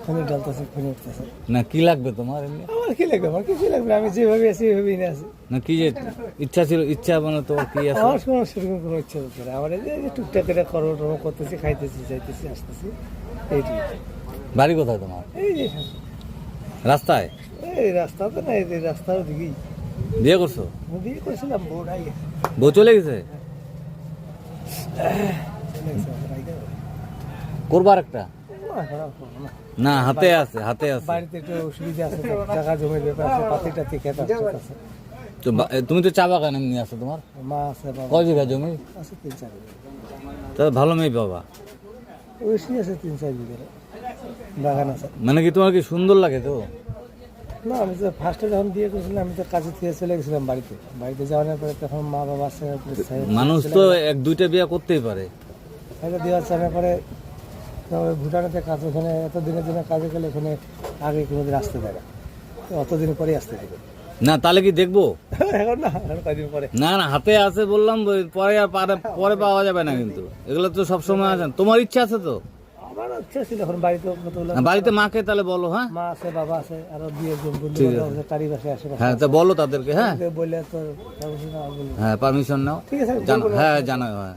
ফোনে ডালতেছে, ফোনে উঠতেছে। না কি লাগবে তোমার এমনি? আমার কি লাগবে? আমার কিছু লাগবে না। আমি যেভাবে আছি ওইভাবেই না আছি। না কি যে ইচ্ছা ছিল, ইচ্ছা মানে তোমার কি আছে? আমার কোনো সেরকম কোনো ইচ্ছা হচ্ছে না। আমার এই যে টুকটাক করে কর্ম টর্ম করতেছি, খাইতেছি, যাইতেছি, আসতেছি, এইটাই। বাড়ি কোথায় তোমার? এই যে রাস্তায়? এই রাস্তা তো না, এই যে রাস্তার দিকেই বিয়ে করছো? বিয়ে করেছিলাম, বউ নাই। বউ চলে গেছে? করবার একটা না, হাতে আছে, হাতে আছে। বাড়িতে একটু অসুবিধা আছে, টাকা জমির ব্যাপার আছে, পাতি টাতি খেতে আছে। তো তুমি তো চা বাগান এমনি আছো, তোমার মা আছে, বাবা কয় বিঘা জমি? আছে 3-4 বিঘা। তা ভালো মেয়ে বাবা। বেশি আছে 3-4 বিঘা বাগান আছে। মানে কি তোমার কি সুন্দর লাগে তো? না, আমি তো ফার্স্টে যখন বিয়ে করেছিলাম, আমি তো কাজে থেকে চলে গেছিলাম বাড়িতে। বাড়িতে যাওয়ার পরে তখন মা বাবা আছে, মানুষ তো 1-2টা বিয়ে করতেই পারে। দেওয়ার চানোর পরে ভুটানেতে কাজ, ওখানে এত দিনের জন্য কাজে গেলে ওখানে আগে কোনোদিন আসতে দেয় না, অতদিন পরেই আসতে দেবে। না তাহলে কি দেখবো? এখন না, এখন কয়দিন পরে। না না, হাতে আছে বললাম, পরে আর পরে পাওয়া যাবে না কিন্তু, এগুলো তো সব সময় আছে। তোমার ইচ্ছা আছে তো? আমার ইচ্ছা ছিল, এখন বাড়িতে কতগুলো না, বাড়িতে মাকে তাহলে বলো। হ্যাঁ মা আছে, বাবা আছে, আরো বিয়ের বন্ধু ঠিক আছে। তারই পাশে আসে। হ্যাঁ, তা বলো তাদেরকে। হ্যাঁ বললে তো হ্যাঁ, পারমিশন নাও। ঠিক আছে, জানো, হ্যাঁ জানাও, হ্যাঁ।